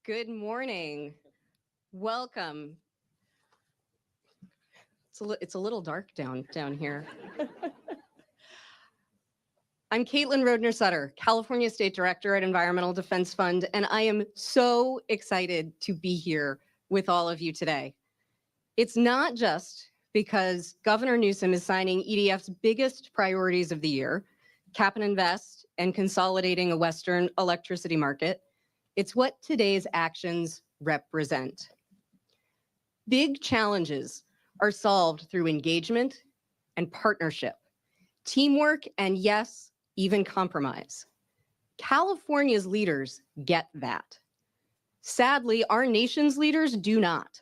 Good morning. Welcome. It's a little dark down here. I'm Caitlin Rodner-Sutter, California State Director at Environmental Defense Fund, and I am so excited to be here with all of you today. It's not just because Governor Newsom is signing EDF's biggest priorities of the year, cap and invest, and consolidating a Western electricity market. It's what today's actions represent. Big challenges are solved through engagement and partnership, teamwork, and yes, even compromise. California's leaders get that. Sadly, our nation's leaders do not.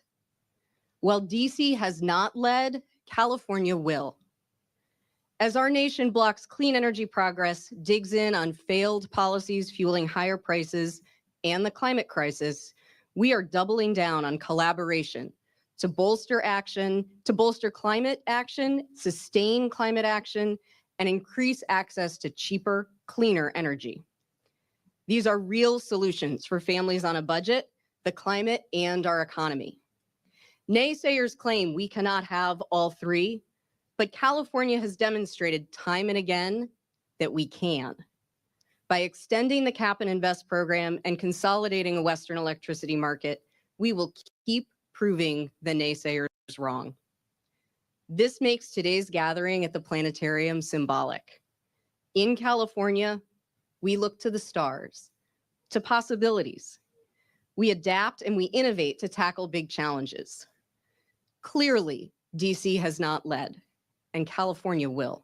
While DC has not led, California will. As our nation blocks clean energy progress, digs in on failed policies fueling higher prices and the climate crisis, we are doubling down on collaboration to bolster climate action, sustain climate action, and increase access to cheaper, cleaner energy. These are real solutions for families on a budget, the climate, and our economy. Naysayers claim we cannot have all three, but California has demonstrated time and again that we can. By extending the cap and invest program and consolidating a Western electricity market, we will keep proving the naysayers wrong. This makes today's gathering at the planetarium symbolic. In California, we look to the stars, to possibilities. We adapt and we innovate to tackle big challenges. Clearly, DC has not led, and California will.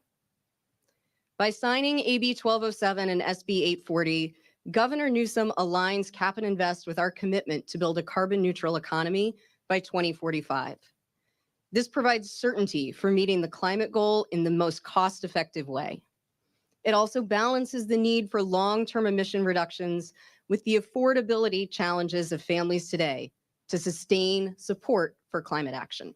By signing AB 1207 and SB 840, Governor Newsom aligns cap and invest with our commitment to build a carbon neutral economy by 2045. This provides certainty for meeting the climate goal in the most cost-effective way. It also balances the need for long-term emission reductions with the affordability challenges of families today to sustain support for climate action.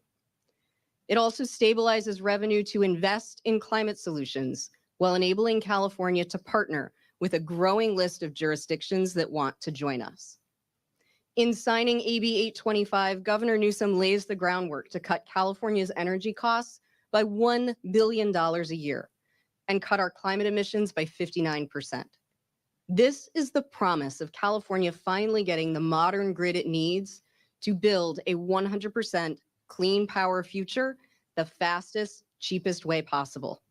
It also stabilizes revenue to invest in climate solutions while enabling California to partner with a growing list of jurisdictions that want to join us. In signing AB 825, Governor Newsom lays the groundwork to cut California's energy costs by $1 billion a year and cut our climate emissions by 59%. This is the promise of California finally getting the modern grid it needs to build a 100% clean power future the fastest, cheapest way possible.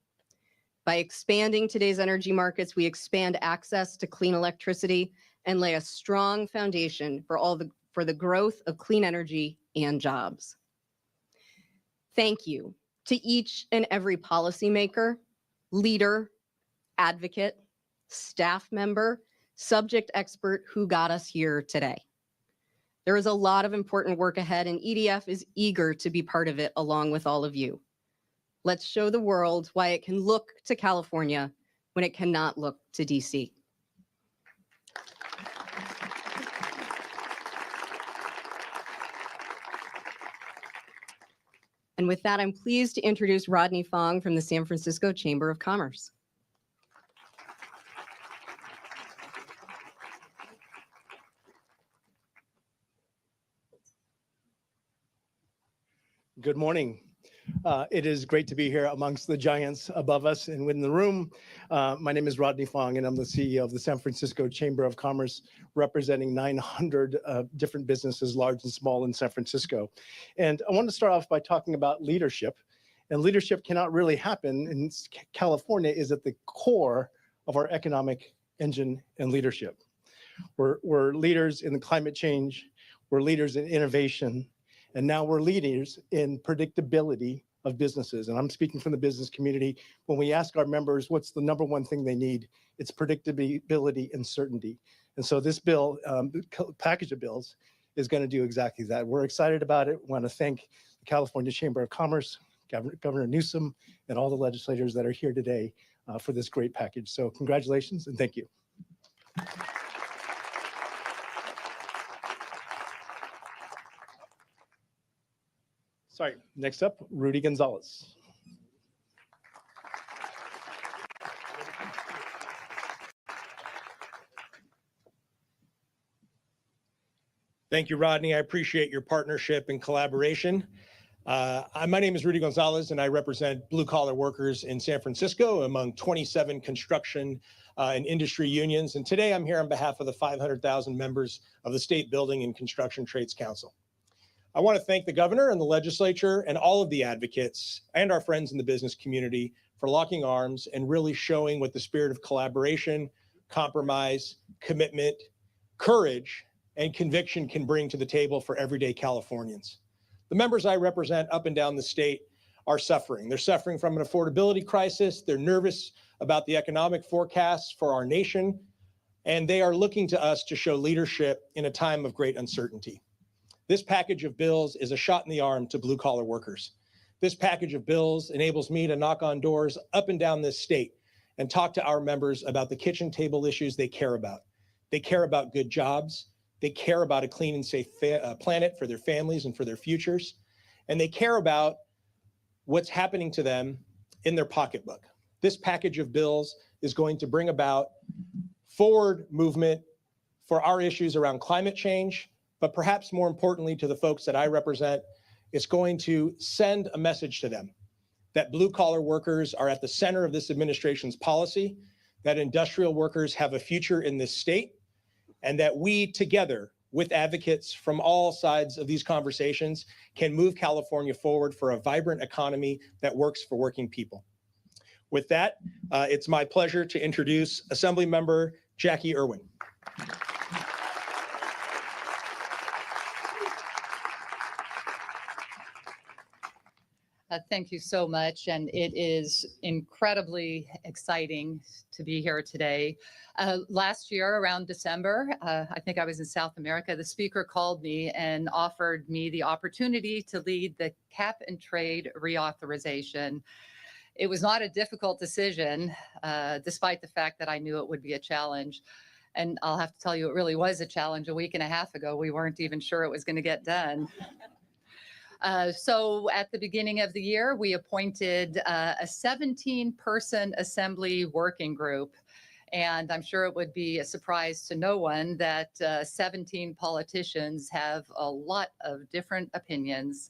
By expanding today's energy markets, we expand access to clean electricity and lay a strong foundation for the growth of clean energy and jobs. Thank you to each and every policymaker, leader, advocate, staff member, subject expert who got us here today. There is a lot of important work ahead, and EDF is eager to be part of it along with all of you. Let's show the world why it can look to California when it cannot look to DC. And with that, I'm pleased to introduce Rodney Fong from the San Francisco Chamber of Commerce. Good morning. It is great to be here amongst the giants above us and within the room. My name is Rodney Fong, and I'm the CEO of the San Francisco Chamber of Commerce, representing 900 different businesses, large and small, in San Francisco. And I want to start off by talking about leadership. And leadership cannot really happen, and California is at the core of our economic engine and leadership. We're leaders in the climate change, we're leaders in innovation, and now we're leaders in predictability of businesses. And I'm speaking from the business community. When we ask our members what's the number one thing they need, it's predictability and certainty. And so this bill, package of bills, is going to do exactly that. We're excited about it. We want to thank the California Chamber of Commerce, Governor Newsom, and all the legislators that are here today for this great package. So congratulations and thank you. Sorry, next up, Rudy Gonzalez. Thank you, Rodney. I appreciate your partnership and collaboration. My name is Rudy Gonzalez, and I represent blue-collar workers in San Francisco among 27 construction and industry unions. And today I'm here on behalf of the 500,000 members of the State Building and Construction Trades Council. I want to thank the governor and the legislature and all of the advocates and our friends in the business community for locking arms and really showing what the spirit of collaboration, compromise, commitment, courage, and conviction can bring to the table for everyday Californians. The members I represent up and down the state are suffering. They're suffering from an affordability crisis. They're nervous about the economic forecasts for our nation, and they are looking to us to show leadership in a time of great uncertainty. This package of bills is a shot in the arm to blue-collar workers. This package of bills enables me to knock on doors up and down this state and talk to our members about the kitchen table issues they care about. They care about good jobs. They care about a clean and safe planet for their families and for their futures. And they care about what's happening to them in their pocketbook. This package of bills is going to bring about forward movement for our issues around climate change, but perhaps more importantly to the folks that I represent, it's going to send a message to them that blue-collar workers are at the center of this administration's policy, that industrial workers have a future in this state, and that we together with advocates from all sides of these conversations can move California forward for a vibrant economy that works for working people. With that, it's my pleasure to introduce Assemblymember Jackie Irwin. Thank you so much, and it is incredibly exciting to be here today. Last year around December, I think I was in South America, the speaker called me and offered me the opportunity to lead the cap and trade reauthorization. It was not a difficult decision, despite the fact that I knew it would be a challenge. And I'll have to tell you, it really was a challenge. A week and a half ago, we weren't even sure it was going to get done. So at the beginning of the year, we appointed a 17-person assembly working group. And I'm sure it would be a surprise to no one that 17 politicians have a lot of different opinions.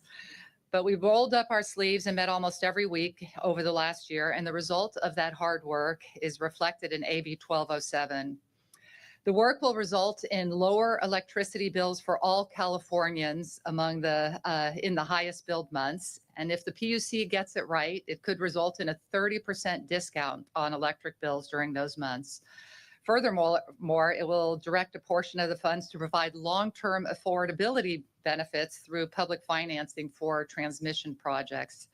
But we rolled up our sleeves and met almost every week over the last year. And the result of that hard work is reflected in AB 1207. The work will result in lower electricity bills for all Californians among in the highest billed months. And if the PUC gets it right, it could result in a 30% discount on electric bills during those months. Furthermore, it will direct a portion of the funds to provide long-term affordability benefits through public financing for transmission projects.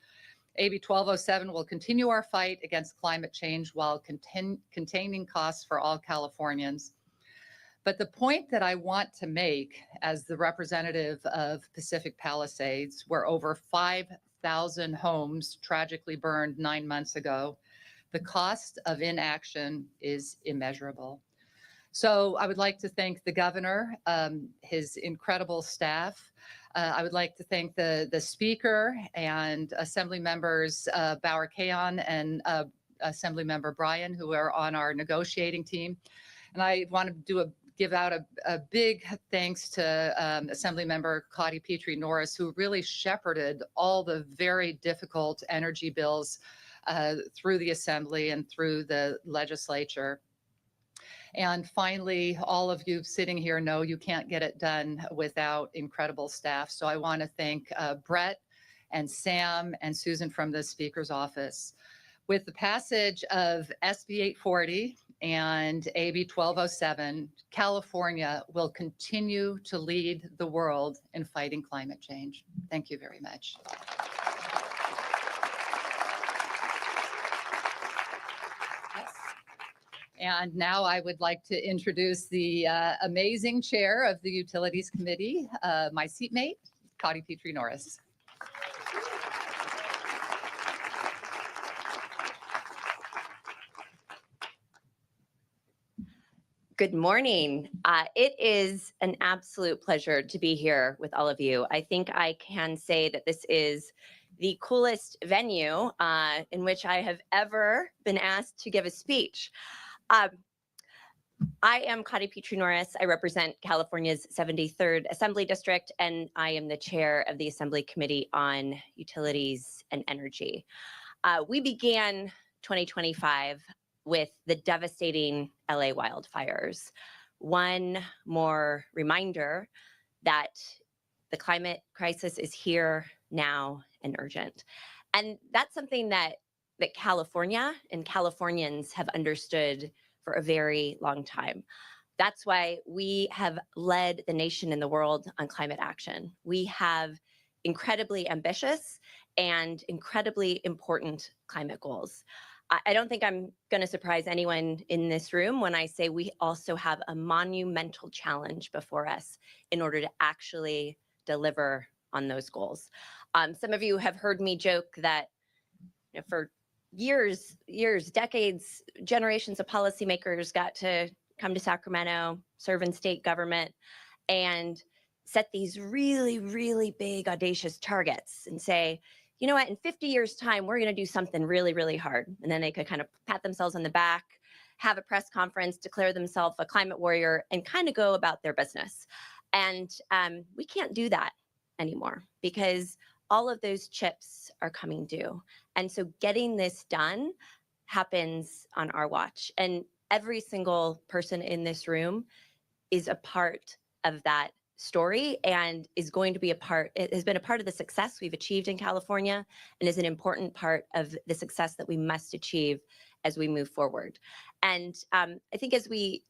AB 1207 will continue our fight against climate change while containing costs for all Californians. But the point that I want to make as the representative of Pacific Palisades, where over 5,000 homes tragically burned 9 months ago, the cost of inaction is immeasurable. So I would like to thank the governor, his incredible staff. I would like to thank the speaker and Assembly members Bauer-Kayan and Assembly member Bryan, who are on our negotiating team. And I want to give out a big thanks to Assemblymember Cotty Petrie-Norris, who really shepherded all the very difficult energy bills through the Assembly and through the legislature. And finally, all of you sitting here know you can't get it done without incredible staff. So I want to thank Brett and Sam and Susan from the Speaker's office. With the passage of SB 840 and AB 1207, California will continue to lead the world in fighting climate change. Thank you very much. Yes. And now I would like to introduce the amazing chair of the Utilities Committee, my seatmate, Cotty Petrie-Norris. Good morning. It is an absolute pleasure to be here with all of you. I think I can say that this is the coolest venue in which I have ever been asked to give a speech. I am Connie Petrie-Norris. I represent California's 73rd Assembly District, and I am the chair of the Assembly Committee on Utilities and Energy. We began 2025 with the devastating LA wildfires. One more reminder that the climate crisis is here now and urgent. And that's something that California and Californians have understood for a very long time. That's why we have led the nation and the world on climate action. We have incredibly ambitious and incredibly important climate goals. I don't think I'm going to surprise anyone in this room when I say we also have a monumental challenge before us in order to actually deliver on those goals. Some of you have heard me joke that for years, decades, generations of policymakers got to come to Sacramento, serve in state government, and set these really, really big, audacious targets and say, you know what, in 50 years' time, we're going to do something really, really hard. And then they could kind of pat themselves on the back, have a press conference, declare themselves a climate warrior, and kind of go about their business. And we can't do that anymore because all of those chips are coming due. And so getting this done happens on our watch. And every single person in this room is a part of that story and is going to be it has been a part of the success we've achieved in California and is an important part of the success that we must achieve as we move forward. And I think as we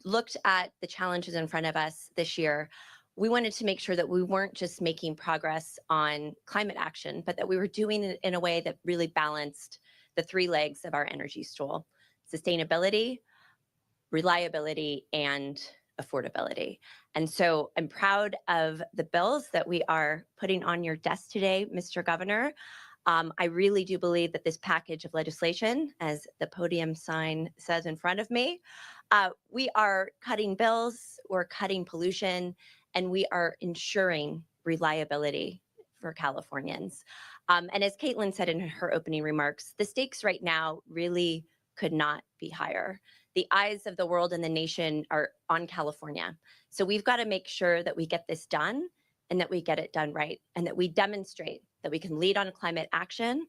looked at the challenges in front of us this year, we wanted to make sure that we weren't just making progress on climate action, but that we were doing it in a way that really balanced the three legs of our energy stool: sustainability, reliability, and affordability. And so I'm proud of the bills that we are putting on your desk today, Mr. Governor. I really do believe that this package of legislation, as the podium sign says in front of me, we are cutting bills, we're cutting pollution, and we are ensuring reliability for Californians. And as Caitlin said in her opening remarks, the stakes right now really could not be higher. The eyes of the world and the nation are on California. So we've got to make sure that we get this done and that we get it done right, and that we demonstrate that we can lead on climate action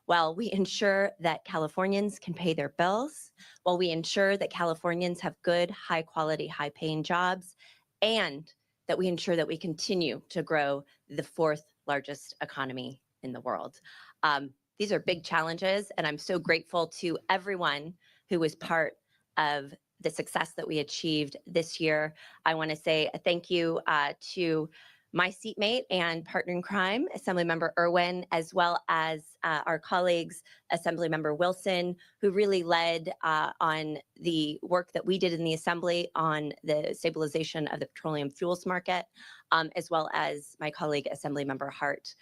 while we ensure that Californians can pay their bills, while we ensure that Californians have good, high quality, high paying jobs, and that we ensure that we continue to grow the fourth largest economy in the world. These are big challenges, and I'm so grateful to everyone who was part of the success that we achieved this year. I want to say a thank you to my seatmate and partner in crime, Assemblymember Irwin, as well as our colleagues, Assemblymember Wilson, who really led on the work that we did in the Assembly on the stabilization of the petroleum fuels market, as well as my colleague, Assemblymember Hart.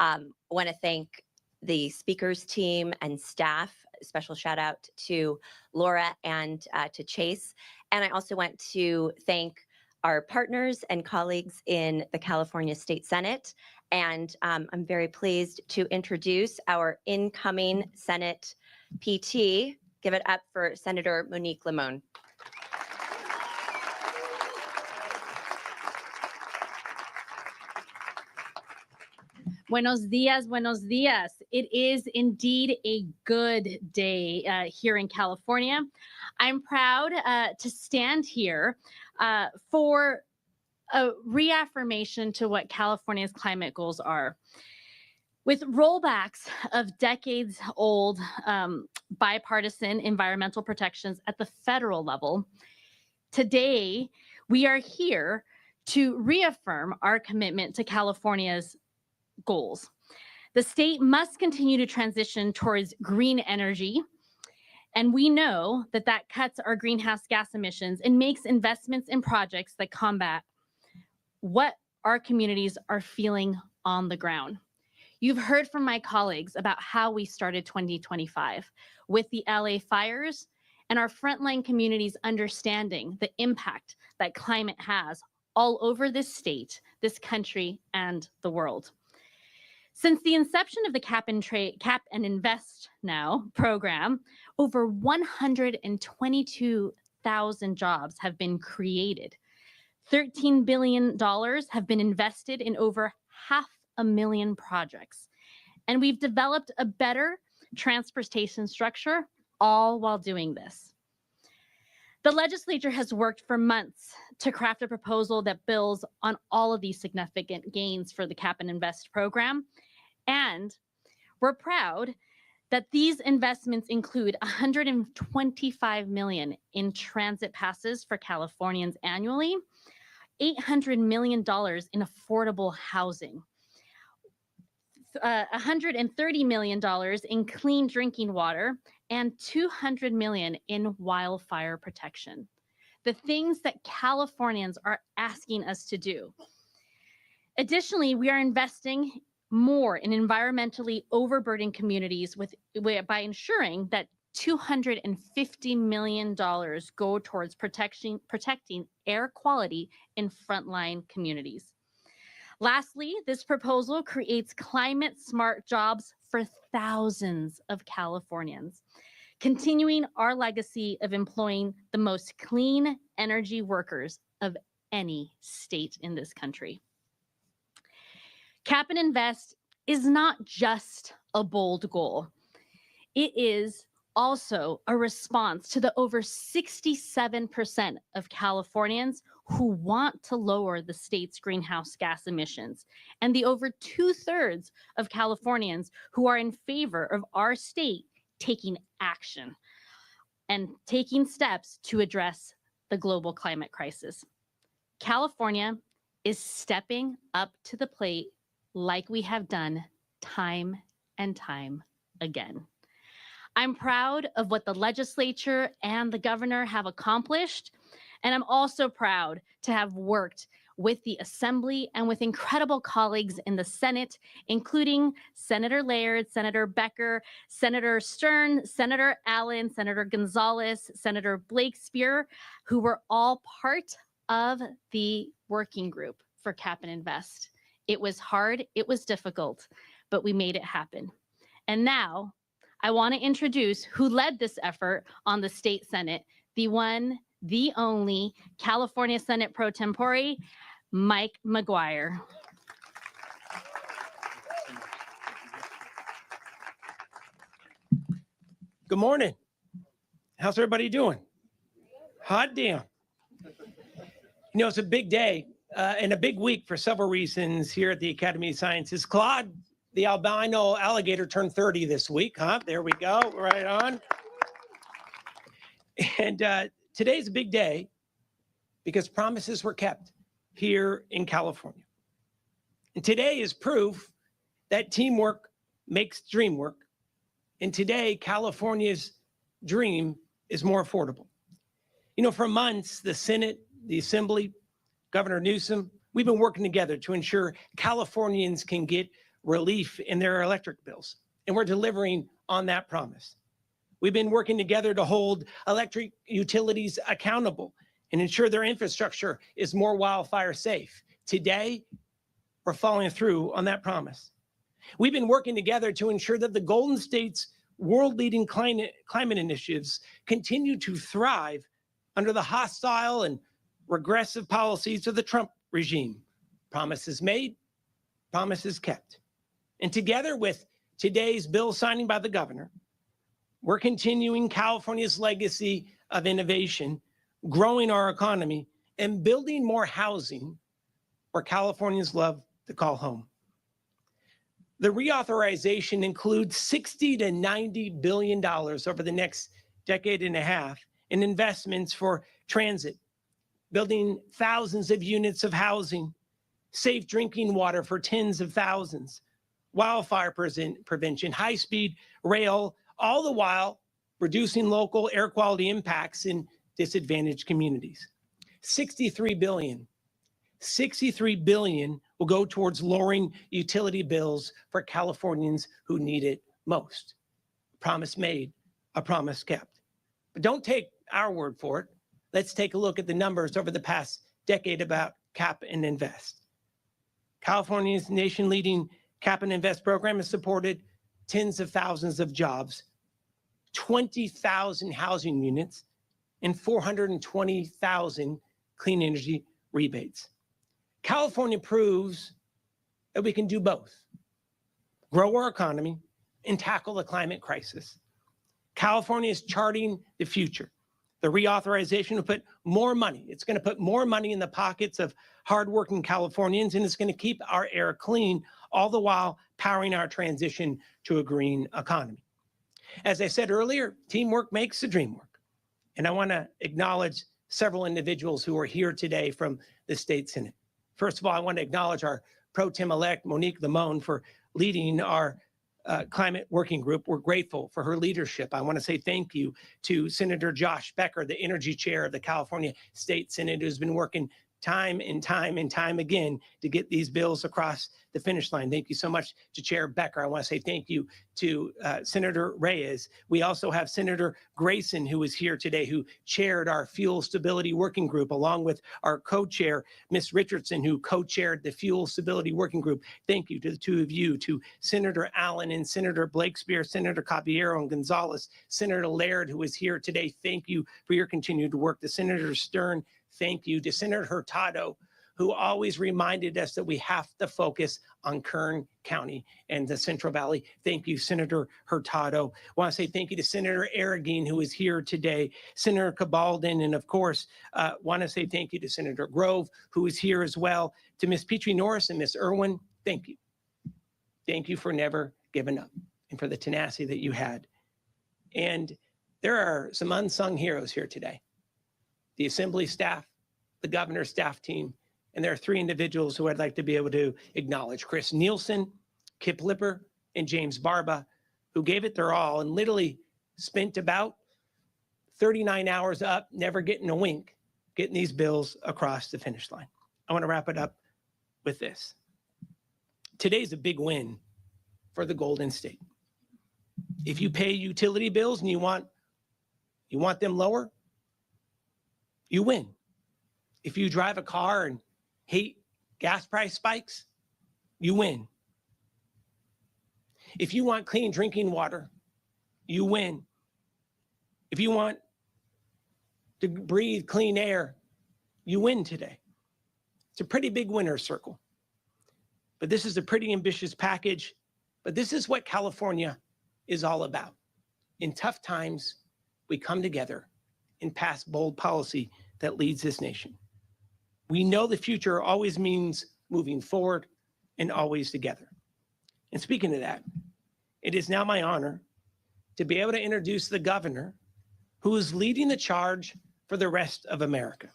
I want to thank the speakers team and staff. Special shout out to Laura and to Chase. And I also want to thank our partners and colleagues in the California State Senate. And I'm very pleased to introduce our incoming Senate PT. Give it up for Senator Monique Limon. Buenos dias, buenos dias. It is indeed a good day here in California. I'm proud to stand here for a reaffirmation to what California's climate goals are. With rollbacks of decades-old bipartisan environmental protections at the federal level, today we are here to reaffirm our commitment to California's goals. The state must continue to transition towards green energy, and we know that that cuts our greenhouse gas emissions and makes investments in projects that combat what our communities are feeling on the ground. You've heard from my colleagues about how we started 2025 with the LA fires and our frontline communities understanding the impact that climate has all over this state, this country, and the world. Since the inception of the Cap and Invest Now program, over 122 100,000 jobs have been created. $13 billion have been invested in over 500,000 projects. And we've developed a better transportation structure, all while doing this. The legislature has worked for months to craft a proposal that builds on all of these significant gains for the Cap and Invest program. And we're proud that these investments include $125 million in transit passes for Californians annually, $800 million in affordable housing, $130 million in clean drinking water, and $200 million in wildfire protection. The things that Californians are asking us to do. Additionally, we are investing more in environmentally overburdened communities by ensuring that $250 million go towards protecting air quality in frontline communities. Lastly, this proposal creates climate smart jobs for thousands of Californians, continuing our legacy of employing the most clean energy workers of any state in this country. Cap and Invest is not just a bold goal. It is also a response to the over 67% of Californians who want to lower the state's greenhouse gas emissions, and the over 2/3 of Californians who are in favor of our state taking action and taking steps to address the global climate crisis. California is stepping up to the plate like we have done time and time again. I'm proud of what the legislature and the governor have accomplished, and I'm also proud to have worked with the Assembly and with incredible colleagues in the Senate, including Senator Laird, Senator Becker, Senator Stern, Senator Allen, Senator Gonzalez, Senator Blakespear, who were all part of the working group for Cap and Invest. It was hard, it was difficult, but we made it happen. And now I want to introduce who led this effort on the state Senate, the one, the only California Senate Pro Tempore, Mike McGuire. Good morning. How's everybody doing? Hot damn. You know, it's a big day and a big week for several reasons here at the Academy of Sciences. Claude, the albino alligator, turned 30 this week, huh? There we go, right on. And today's a big day because promises were kept here in California. And today is proof that teamwork makes dream work. And today, California's dream is more affordable. You know, for months, the Senate, the Assembly, Governor Newsom, we've been working together to ensure Californians can get relief in their electric bills. And we're delivering on that promise. We've been working together to hold electric utilities accountable and ensure their infrastructure is more wildfire safe. Today, we're following through on that promise. We've been working together to ensure that the Golden State's world-leading climate initiatives continue to thrive under the hostile and regressive policies of the Trump regime. Promises made, promises kept. And together with today's bill signing by the governor, we're continuing California's legacy of innovation, growing our economy, and building more housing where Californians love to call home. The reauthorization includes $60 to $90 billion over the next decade and a half in investments for transit, building thousands of units of housing, safe drinking water for tens of thousands, wildfire prevention, high-speed rail, all the while reducing local air quality impacts in disadvantaged communities. $63 billion will go towards lowering utility bills for Californians who need it most. A promise made, a promise kept. But don't take our word for it. Let's take a look at the numbers over the past decade about Cap and Invest. California's nation-leading Cap and Invest program has supported tens of thousands of jobs, 20,000 housing units, and 420,000 clean energy rebates. California proves that we can do both, grow our economy and tackle the climate crisis. California is charting the future. The reauthorization will put more money. It's going to put more money in the pockets of hardworking Californians, and it's going to keep our air clean, all the while powering our transition to a green economy. As I said earlier, teamwork makes the dream work. And I want to acknowledge several individuals who are here today from the state Senate. First of all, I want to acknowledge our pro tem-elect Monique Limon for leading our climate working group. We're grateful for her leadership. I want to say thank you to Senator Josh Becker, the energy chair of the California State Senate, who's been working time and time again to get these bills across the finish line. Thank you so much to Chair Becker. I want to say thank you to Senator Reyes. We also have Senator Grayson, who is here today, who chaired our Fuel Stability Working Group, along with our co-chair, Ms. Richardson, who co-chaired the Fuel Stability Working Group. Thank you to the two of you, to Senator Allen and Senator Blakespear, Senator Caballero and Gonzalez, Senator Laird, who is here today. Thank you for your continued work. To Senator Stern, thank you. To Senator Hurtado, who always reminded us that we have to focus on Kern County and the Central Valley. Thank you, Senator Hurtado. I want to say thank you to Senator Arreguín, who is here today, Senator Cabaldon, and of course, want to say thank you to Senator Grove, who is here as well. To Ms. Petrie Norris and Ms. Irwin, thank you. Thank you for never giving up and for the tenacity that you had. And there are some unsung heroes here today. The Assembly staff, the governor's staff team, and there are three individuals who I'd like to be able to acknowledge: Chris Nielsen, Kip Lipper, and James Barba, who gave it their all and literally spent about 39 hours up, never getting a wink, getting these bills across the finish line. I want to wrap it up with this. Today's a big win for the Golden State. If you pay utility bills and you want them lower, you win. If you drive a car and hate gas price spikes, you win. If you want clean drinking water, you win. If you want to breathe clean air, you win today. It's a pretty big winner's circle. But this is a pretty ambitious package. But this is what California is all about. In tough times, we come together and pass bold policy that leads this nation. We know the future always means moving forward and always together. And speaking of that, it is now my honor to be able to introduce the governor who is leading the charge for the rest of America,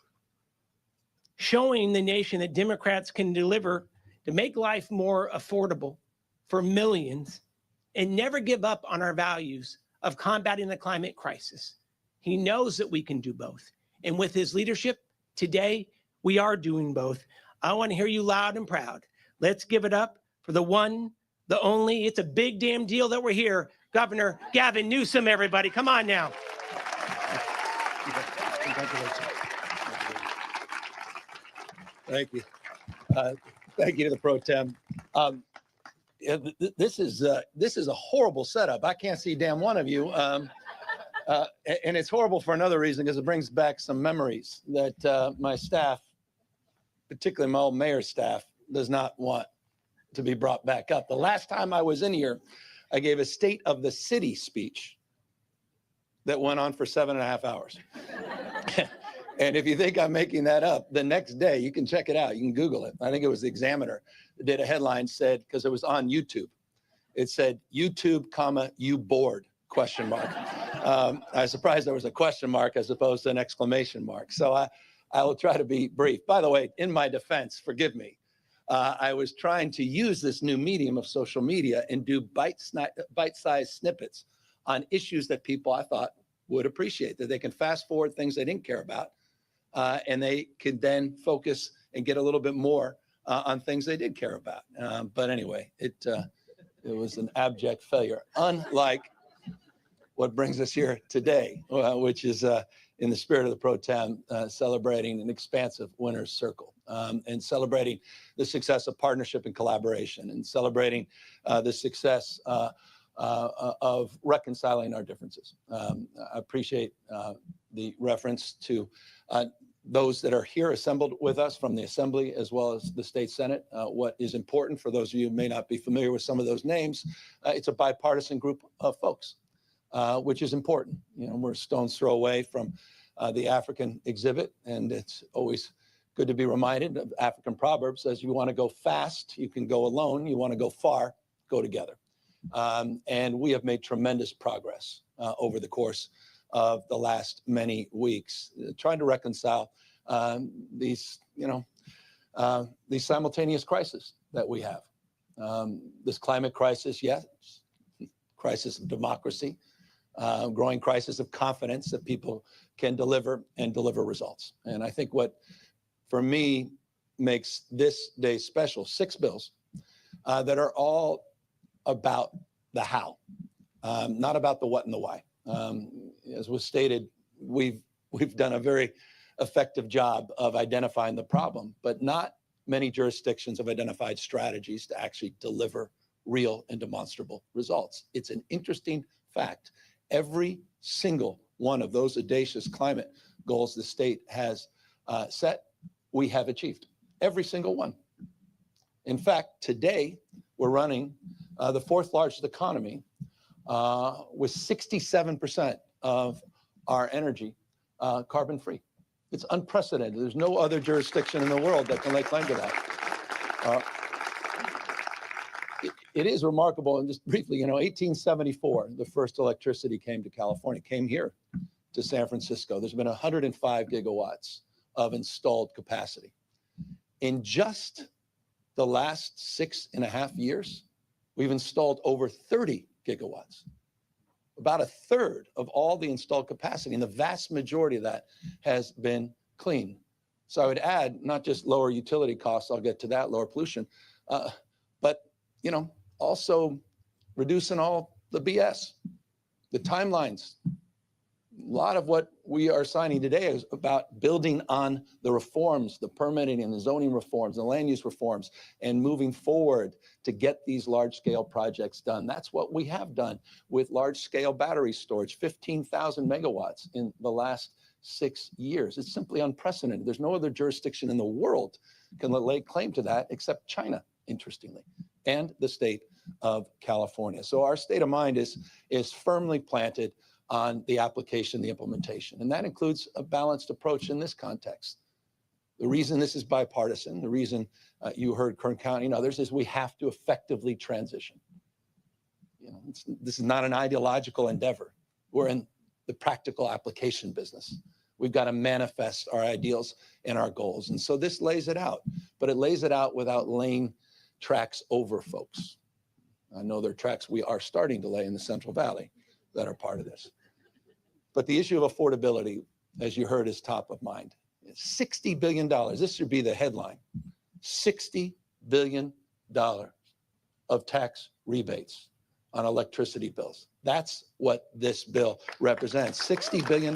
showing the nation that Democrats can deliver to make life more affordable for millions and never give up on our values of combating the climate crisis. He knows that we can do both. And with his leadership today, we are doing both. I want to hear you loud and proud. Let's give it up for the one, the only. It's a big damn deal that we're here. Governor Gavin Newsom, everybody. Come on now. Thank you. Thank you to the pro tem. This is a horrible setup. I can't see damn one of you. And it's horrible for another reason, because it brings back some memories that my staff, particularly my old mayor's staff, does not want to be brought back up. The last time I was in here, I gave a State of the City speech that went on for 7.5 hours. And if you think I'm making that up, the next day, you can check it out. You can Google it. I think it was the Examiner that did a headline, said, because it was on YouTube. It said, YouTube, comma, you bored, question mark. I was surprised there was a question mark as opposed to an exclamation mark. So I will try to be brief. By the way, in my defense, forgive me. I was trying to use this new medium of social media and do bite-sized snippets on issues that people I thought would appreciate, that they can fast forward things they didn't care about, and they could then focus and get a little bit more on things they did care about. But anyway, it was an abject failure, unlike what brings us here today, which is in the spirit of the pro tem, celebrating an expansive winner's circle, and celebrating the success of partnership and collaboration, and celebrating the success of reconciling our differences. I appreciate the reference to those that are here assembled with us from the Assembly as well as the State Senate. What is important for those of you who may not be familiar with some of those names, it's a bipartisan group of folks, which is important. You know, we're a stone's throw away from the African exhibit, and it's always good to be reminded of African proverbs. Says you want to go fast, you can go alone. You want to go far, go together. And we have made tremendous progress over the course of the last many weeks, trying to reconcile these simultaneous crises that we have. This climate crisis, yes, crisis of democracy, growing crisis of confidence that people can deliver and deliver results. And I think what, for me, makes this day special, 6 bills that are all about the how, not about the what and the why. As was stated, we've done a very effective job of identifying the problem, but not many jurisdictions have identified strategies to actually deliver real and demonstrable results. It's an interesting fact. Every single one of those audacious climate goals the state has set, we have achieved. Every single one. In fact, today we're running the 4th largest economy with 67% of our energy carbon-free. It's unprecedented. There's no other jurisdiction in the world that can lay claim to that. It is remarkable, and just briefly, 1874, the first electricity came to California, came here to San Francisco. There's been 105 gigawatts of installed capacity. In just the last 6.5 years, we've installed over 30 gigawatts, about 1/3 of all the installed capacity, and the vast majority of that has been clean. So I would add, not just lower utility costs, I'll get to that, lower pollution, but also reducing all the BS, the timelines. A lot of what we are signing today is about building on the reforms, the permitting and the zoning reforms, the land use reforms, and moving forward to get these large-scale projects done. That's what we have done with large-scale battery storage, 15,000 megawatts in the last 6 years. It's simply unprecedented. There's no other jurisdiction in the world can lay claim to that except China, interestingly, and the state of California. So our state of mind is firmly planted on the application, the implementation. And that includes a balanced approach in this context. The reason this is bipartisan, the reason you heard Kern County and others, is we have to effectively transition. This is not an ideological endeavor. We're in the practical application business. We've got to manifest our ideals and our goals. And so this lays it out, but it lays it out without laying tracks over folks. I know there are tracks we are starting to lay in the Central Valley that are part of this. But the issue of affordability, as you heard, is top of mind. $60 billion, this should be the headline, $60 billion of tax rebates on electricity bills. That's what this bill represents, $60 billion.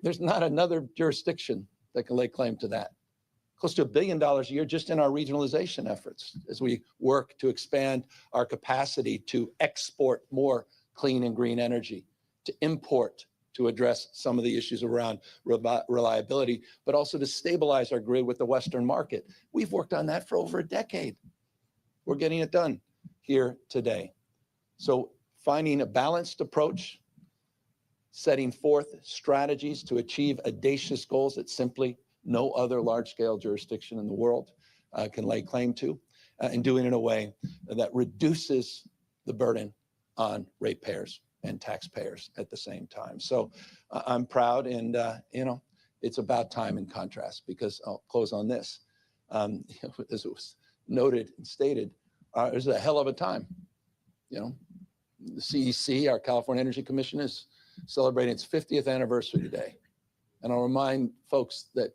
There's not another jurisdiction that can lay claim to that. Close to $1 billion a year just in our regionalization efforts as we work to expand our capacity to export more clean and green energy, to import to address some of the issues around reliability, but also to stabilize our grid with the Western market. We've worked on that for over a decade. We're getting it done here today. So finding a balanced approach, setting forth strategies to achieve audacious goals that simply no other large-scale jurisdiction in the world can lay claim to, and doing it in a way that reduces the burden on ratepayers and taxpayers at the same time. So I'm proud, and it's about time in contrast, because I'll close on this. As it was noted and stated, it was a hell of a time. The CEC, our California Energy Commission, is celebrating its 50th anniversary today. And I'll remind folks that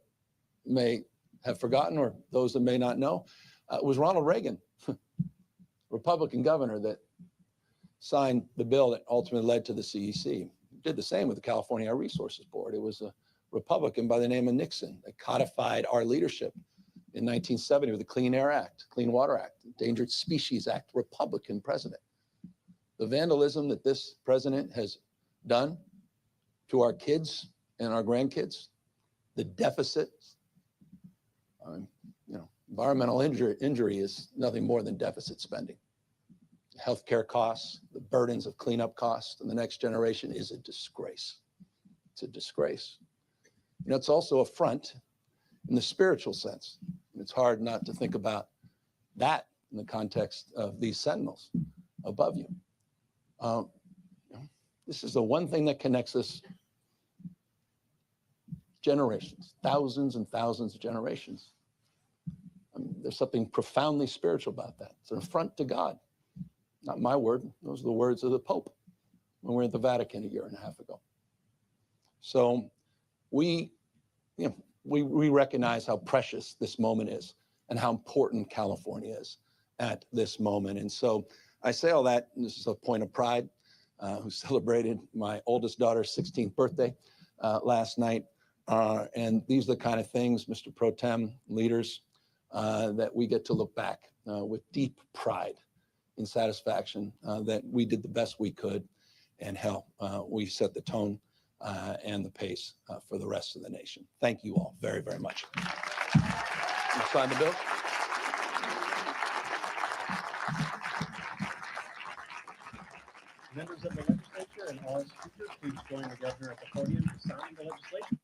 may have forgotten, or those that may not know, it was Ronald Reagan, Republican governor, that signed the bill that ultimately led to the CEC. Did the same with the California Air Resources Board. It was a Republican by the name of Nixon that codified our leadership in 1970 with the Clean Air Act, Clean Water Act, Endangered Species Act, Republican president. The vandalism that this president has done to our kids and our grandkids, the deficits, environmental injury is nothing more than deficit spending. Healthcare costs, the burdens of cleanup costs in the next generation is a disgrace. It's a disgrace. It's also a front in the spiritual sense. It's hard not to think about that in the context of these sentinels above you. This is the one thing that connects us generations, thousands and thousands of generations. There's something profoundly spiritual about that. It's an affront to God. Not my word. Those are the words of the Pope when we were at the Vatican a year and a half ago. So we recognize how precious this moment is and how important California is at this moment. And so I say all that, and this is a point of pride, who celebrated my oldest daughter's 16th birthday last night. And these are the kind of things, Mr. Pro Tem, leaders, that we get to look back with deep pride and satisfaction that we did the best we could, and hell, we set the tone and the pace for the rest of the nation. Thank you all very, very much. You sign the bill? Members of the legislature and all speakers, please join the governor at the podium to sign the legislation.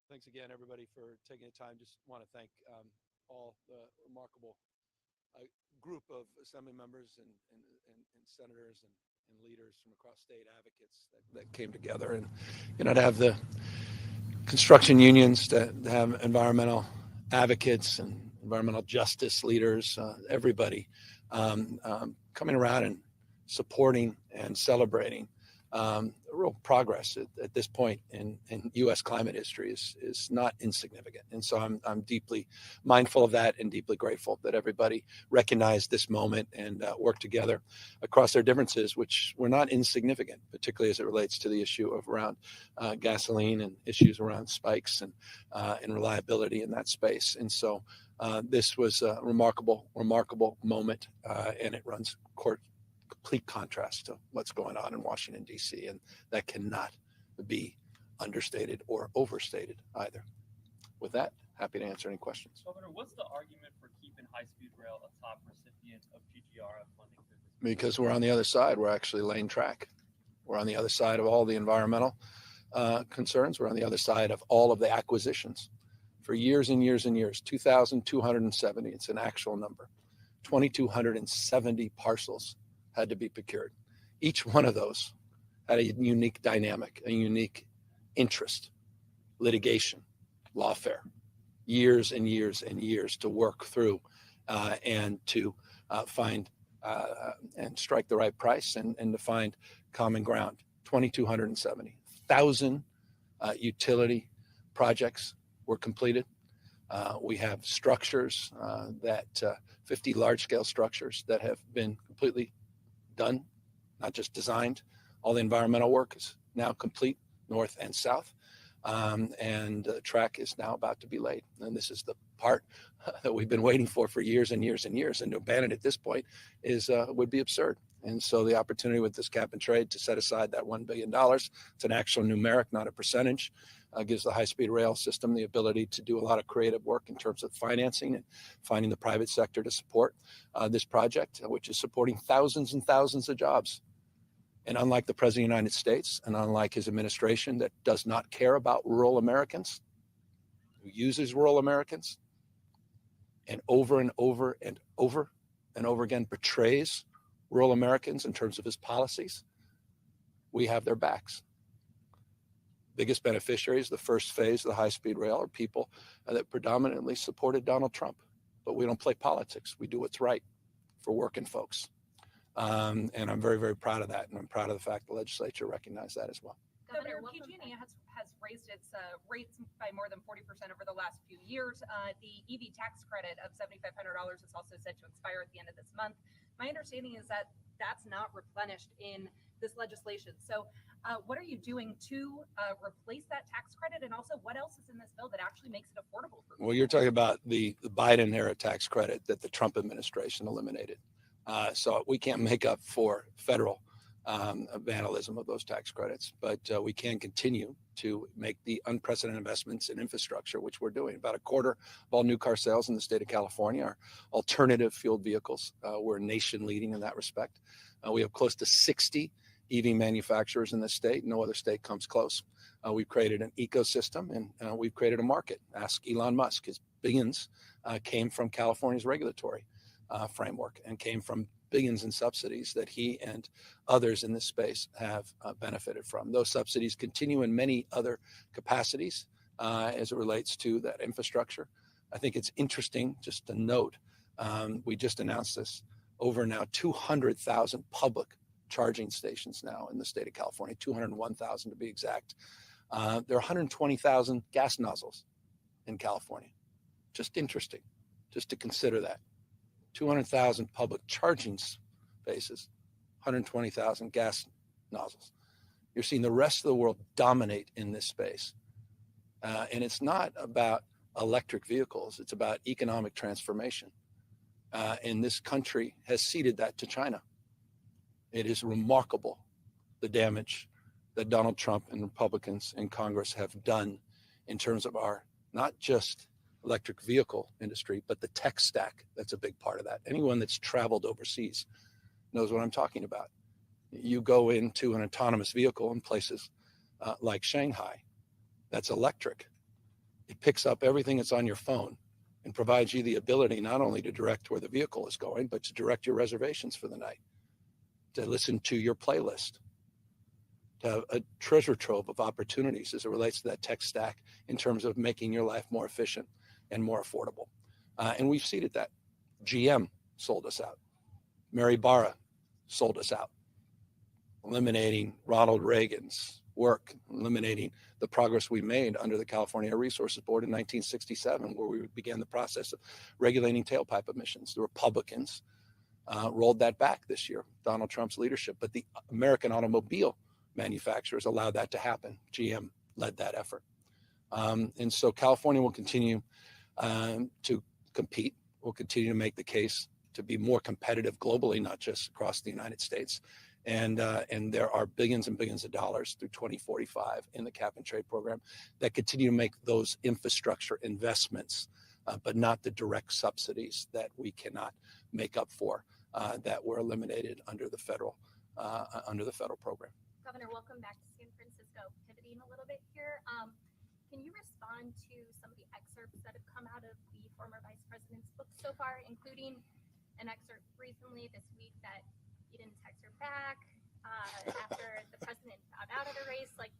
Thanks again, everybody, for taking the time. Just want to thank all the remarkable group of assembly members and senators and leaders from across state, advocates that came together, and to have the construction unions, to have environmental advocates and environmental justice leaders, everybody coming around and supporting and celebrating real progress at this point in U.S. climate history is not insignificant. And so I'm deeply mindful of that and deeply grateful that everybody recognized this moment and worked together across their differences, which were not insignificant, particularly as it relates to the issue of around gasoline and issues around spikes and reliability in that space. And so this was a remarkable moment, and it runs complete contrast to what's going on in Washington, D.C., and that cannot be understated or overstated either. With that, happy to answer any questions. Governor, what's the argument for keeping high-speed rail a top recipient of GGRF funding? Because we're on the other side. We're actually laying track. We're on the other side of all the environmental concerns. We're on the other side of all of the acquisitions. For years and years and years, 2,270, it's an actual number, 2,270 parcels had to be procured. Each one of those had a unique dynamic, a unique interest, litigation, lawfare, years and years and years to work through and to find and strike the right price and to find common ground. 2,270,000 utility projects were completed. We have structures 50 large-scale structures that have been completely done, not just designed. All the environmental work is now complete, north and south, and the track is now about to be laid. And this is the part that we've been waiting for years and years and years. And to abandon at this point would be absurd. And so the opportunity with this cap and trade to set aside that $1 billion, it's an actual numeric, not a percentage, gives the high-speed rail system the ability to do a lot of creative work in terms of financing and finding the private sector to support this project, which is supporting thousands and thousands of jobs. And unlike the President of the United States and unlike his administration that does not care about rural Americans, who uses rural Americans and over and over and over and over again betrays rural Americans in terms of his policies, we have their backs. Biggest beneficiaries, the first phase of the high-speed rail, are people that predominantly supported Donald Trump. But we don't play politics. We do what's right for working folks. And I'm very, very proud of that. And I'm proud of the fact the legislature recognized that as well. Governor, PG&E has raised its rates by more than 40% over the last few years. The EV tax credit of $7,500 is also set to expire at the end of this month. My understanding is that that's not replenished in this legislation. So what are you doing to replace that tax credit? And also, what else is in this bill that actually makes it affordable for people? Well, you're talking about the Biden era tax credit that the Trump administration eliminated. So we can't make up for federal vandalism of those tax credits, but we can continue to make the unprecedented investments in infrastructure, which we're doing. About a quarter of all new car sales in the state of California are alternative fueled vehicles. We're nation leading in that respect. We have close to 60 EV manufacturers in the state. No other state comes close. We've created an ecosystem and we've created a market. Ask Elon Musk. His billions came from California's regulatory framework and came from billions in subsidies that he and others in this space have benefited from. Those subsidies continue in many other capacities as it relates to that infrastructure. I think it's interesting just to note, we just announced this, over now 200,000 public charging stations now in the state of California, 201,000 to be exact. There are 120,000 gas nozzles in California. Just interesting, just to consider that. 200,000 public charging spaces, 120,000 gas nozzles. You're seeing the rest of the world dominate in this space. And it's not about electric vehicles, it's about economic transformation. And this country has ceded that to China. It is remarkable the damage that Donald Trump and Republicans in Congress have done in terms of our not just electric vehicle industry, but the tech stack. That's a big part of that. Anyone that's traveled overseas knows what I'm talking about. You go into an autonomous vehicle in places like Shanghai, that's electric. It picks up everything that's on your phone and provides you the ability not only to direct where the vehicle is going, but to direct your reservations for the night, to listen to your playlist, to have a treasure trove of opportunities as it relates to that tech stack in terms of making your life more efficient and more affordable. And we've seeded that. GM sold us out. Mary Barra sold us out, eliminating Ronald Reagan's work, eliminating the progress we made under the California Air Resources Board in 1967, where we began the process of regulating tailpipe emissions. The Republicans rolled that back this year, Donald Trump's leadership, but the American automobile manufacturers allowed that to happen. GM led that effort. And so California will continue to compete. We'll continue to make the case to be more competitive globally, not just across the United States. And there are billions and billions of dollars through 2045 in the cap and trade program that continue to make those infrastructure investments, but not the direct subsidies that we cannot make up for, that were eliminated under the federal program. Governor, welcome back to San Francisco. Pivoting a little bit here, can you respond to some of the excerpts that have come out of the former vice president's book so far, including an excerpt recently this week that you didn't text her back after the president got out of the race, like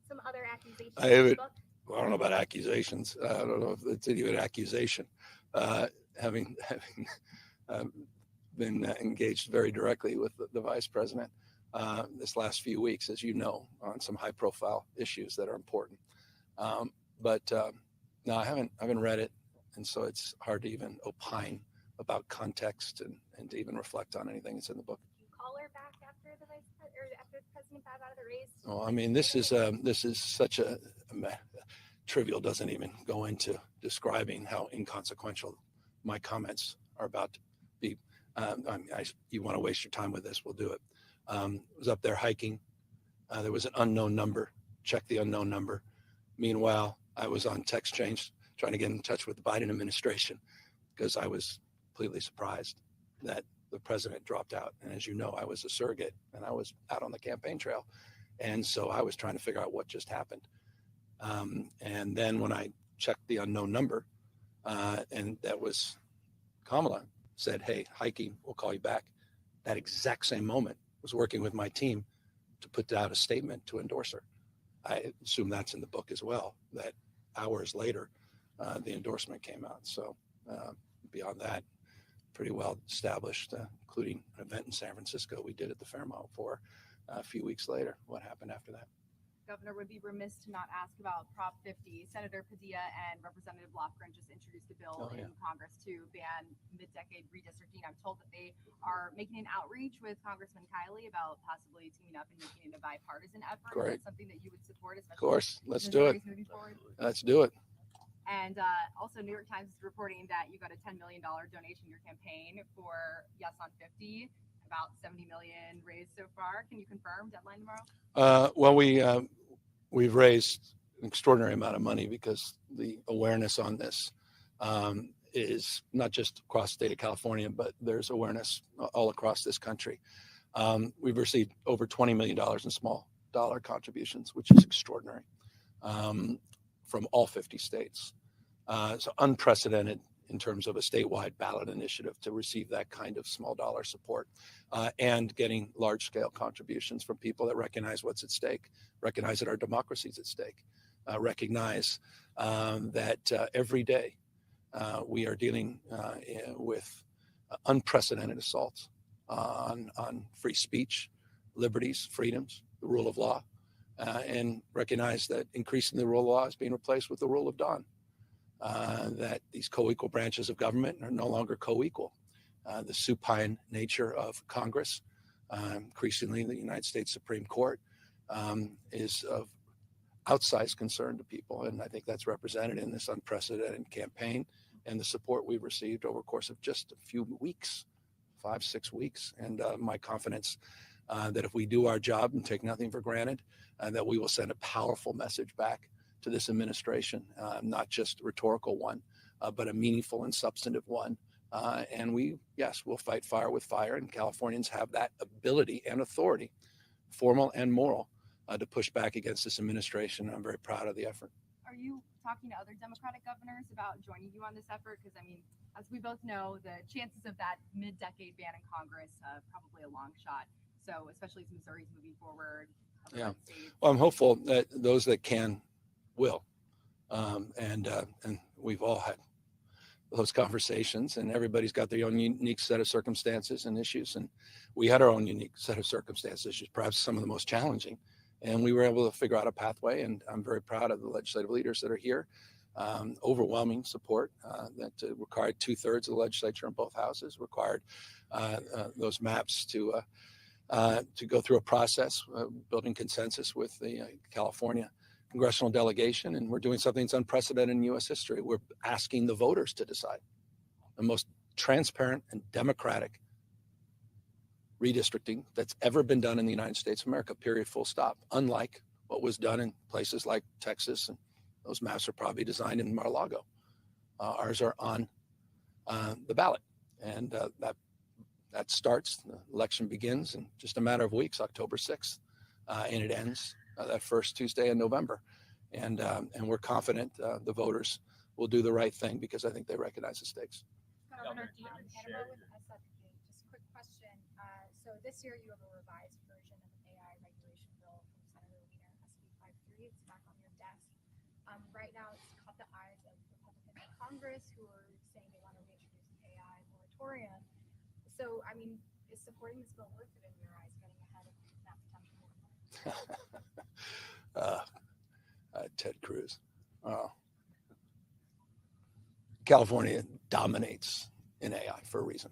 some other accusations in the book? Well, I don't know about accusations. I don't know if it's even an accusation. Having been engaged very directly with the vice president this last few weeks, as you know, on some high-profile issues that are important. But no, I haven't read it, and so it's hard to even opine about context and to even reflect on anything that's in the book. Did you call her back after the president got out of the race? Oh, I mean, this is such a trivial, doesn't even go into describing how inconsequential my comments are about to be. You want to waste your time with this, we'll do it. I was up there hiking. There was an unknown number. Check the unknown number. Meanwhile, I was on text change trying to get in touch with the Biden administration because I was completely surprised that the president dropped out. And as you know, I was a surrogate and I was out on the campaign trail. And so I was trying to figure out what just happened. And then when I checked the unknown number, and that was Kamala, said, "Hey, hiking, we'll call you back." That exact same moment was working with my team to put out a statement to endorse her. I assume that's in the book as well, that hours later, the endorsement came out. So beyond that, pretty well established, including an event in San Francisco we did at the Fairmont for a few weeks later. What happened after that? Governor, would be remiss to not ask about Prop 50. Senator Padilla and Representative Lofgren just introduced a bill in Congress to ban mid-decade redistricting. I'm told that they are making an outreach with Congressman Kiley about possibly teaming up and making it a bipartisan effort. Great. Is that something that you would support? Of course, let's do it. Let's do it. And also, New York Times is reporting that you got a $10 million donation to your campaign for Yes on 50. About 70 million raised so far. Can you confirm deadline tomorrow? Well, we've raised an extraordinary amount of money because the awareness on this is not just across the state of California, but there's awareness all across this country. We've received over $20 million in small dollar contributions, which is extraordinary, from all 50 states. So unprecedented in terms of a statewide ballot initiative to receive that kind of small dollar support, and getting large scale contributions from people that recognize what's at stake, recognize that our democracy is at stake, recognize that every day we are dealing with unprecedented assaults on free speech, liberties, freedoms, the rule of law, and recognize that increasingly the rule of law is being replaced with the rule of dawn. That these co-equal branches of government are no longer co-equal. The supine nature of Congress, increasingly the United States Supreme Court, is of outsized concern to people. And I think that's represented in this unprecedented campaign and the support we've received over the course of just a few weeks, 5-6 weeks. And my confidence that if we do our job and take nothing for granted, that we will send a powerful message back to this administration, not just a rhetorical one, but a meaningful and substantive one. And we'll fight fire with fire, and Californians have that ability and authority, formal and moral, to push back against this administration. I'm very proud of the effort. Are you talking to other Democratic governors about joining you on this effort? Because, I mean, as we both know, the chances of that mid-decade ban in Congress, probably a long shot. So especially as Missouri's moving forward. Yeah. Well, I'm hopeful that those that can will. And we've all had those conversations, and everybody's got their own unique set of circumstances and issues. And we had our own unique set of circumstances, perhaps some of the most challenging. And we were able to figure out a pathway. And I'm very proud of the legislative leaders that are here. Overwhelming support that required 2/3 of the legislature in both houses, required those maps to go through a process, building consensus with the California congressional delegation. And we're doing something that's unprecedented in U.S. history. We're asking the voters to decide the most transparent and democratic redistricting that's ever been done in the United States of America, period, full stop. Unlike what was done in places like Texas, and those maps are probably designed in Mar-a-Lago. Ours are on the ballot, and that starts, the election begins in just a matter of weeks, October 6th, and it ends that first Tuesday in November. And we're confident the voters will do the right thing because I think they recognize the stakes. Governor, just a quick question. So this year you have a revised version of an AI regulation bill from Senator Wiener, SB 53. It's back on your desk. Right now it's caught the eyes of Republicans in Congress who are saying they want to reintroduce the AI moratorium. So, I mean, is supporting this bill worth it in your eyes, getting ahead of that potential moratorium? Ted Cruz. California dominates in AI for a reason.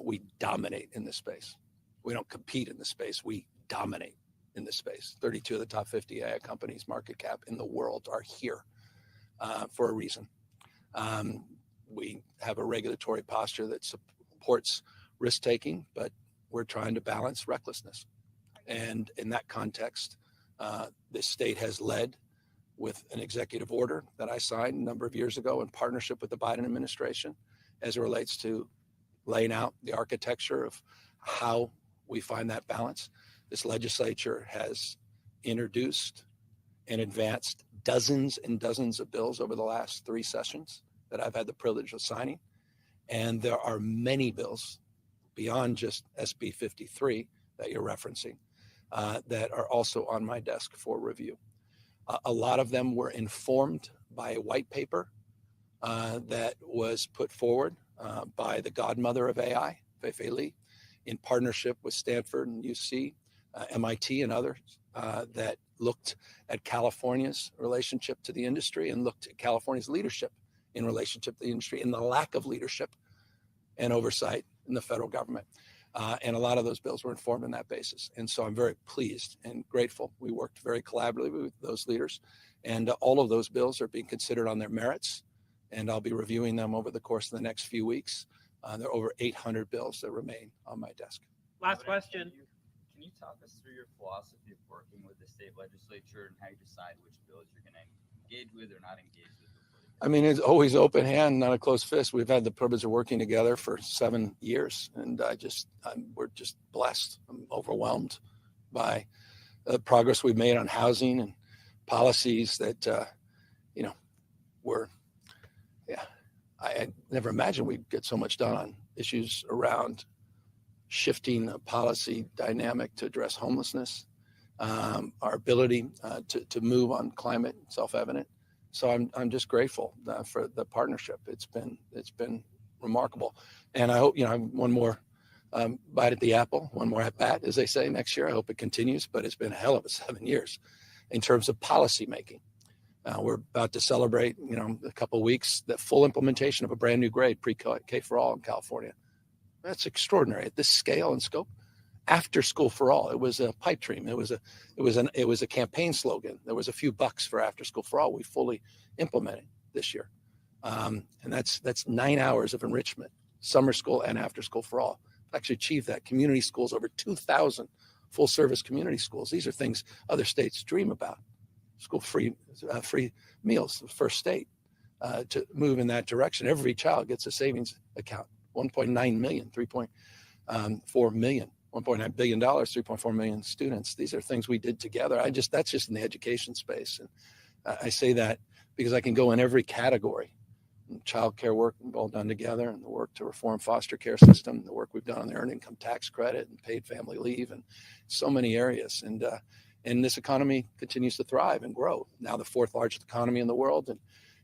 We dominate in this space. We don't compete in this space. We dominate in this space. 32 of the top 50 AI companies market cap in the world are here for a reason. We have a regulatory posture that supports risk-taking, but we're trying to balance recklessness. And in that context, this state has led with an executive order that I signed a number of years ago in partnership with the Biden administration as it relates to laying out the architecture of how we find that balance. This legislature has introduced and advanced dozens and dozens of bills over the last 3 sessions that I've had the privilege of signing. And there are many bills beyond just SB 53 that you're referencing that are also on my desk for review. A lot of them were informed by a white paper that was put forward by the godmother of AI, Fei-Fei Li, in partnership with Stanford and UC, MIT and others that looked at California's relationship to the industry and looked at California's leadership in relationship to the industry and the lack of leadership and oversight in the federal government. And a lot of those bills were informed on that basis. And so I'm very pleased and grateful. We worked very collaboratively with those leaders. And all of those bills are being considered on their merits. And I'll be reviewing them over the course of the next few weeks. There are over 800 bills that remain on my desk. Last question. Can you talk us through your philosophy of working with the state legislature and how you decide which bills you're going to engage with or not engage with? I mean, it's always open hand, not a closed fist. We've had the privilege of working together for 7 years, and we're just blessed. I'm overwhelmed by the progress we've made on housing and policies that, I never imagined we'd get so much done on issues around shifting a policy dynamic to address homelessness, our ability to move on climate, self-evident. So I'm just grateful for the partnership. It's been remarkable, and I hope I have one more bite at the apple, one more at bat, as they say, next year. I hope it continues, but it's been a hell of a 7 years in terms of policy making. We're about to celebrate, a couple of weeks, the full implementation of a brand new grade pre-K for all in California. That's extraordinary at this scale and scope. After school for all. It was a pipe dream. It was a campaign slogan. There was a few bucks for after school for all. We fully implemented this year, and that's 9 hours of enrichment, summer school and after school for all. Actually achieved that. Community schools, over 2,000 full service community schools. These are things other states dream about. School free meals, the first state to move in that direction. Every child gets a savings account. 1.9 million, 3.4 million. $1.9 billion, 3.4 million students. These are things we did together. That's just in the education space. I say that because I can go in every category. Child care work we've all done together, and the work to reform foster care system, the work we've done on the earned income tax credit and paid family leave, and so many areas. And this economy continues to thrive and grow. Now the 4th largest economy in the world. And,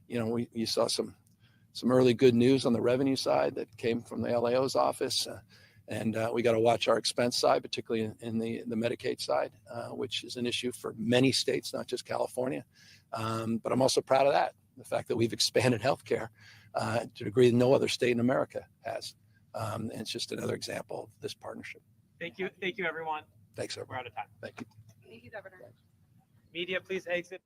you saw some early good news on the revenue side that came from the LAO's office. And we got to watch our expense side, particularly in the Medicaid side, which is an issue for many states, not just California. But I'm also proud of that, the fact that we've expanded healthcare to a degree that no other state in America has. And it's just another example of this partnership. Thank you, everyone. Thanks, everyone. We're out of time. Thank you. Thank you, Governor. Media, please exit.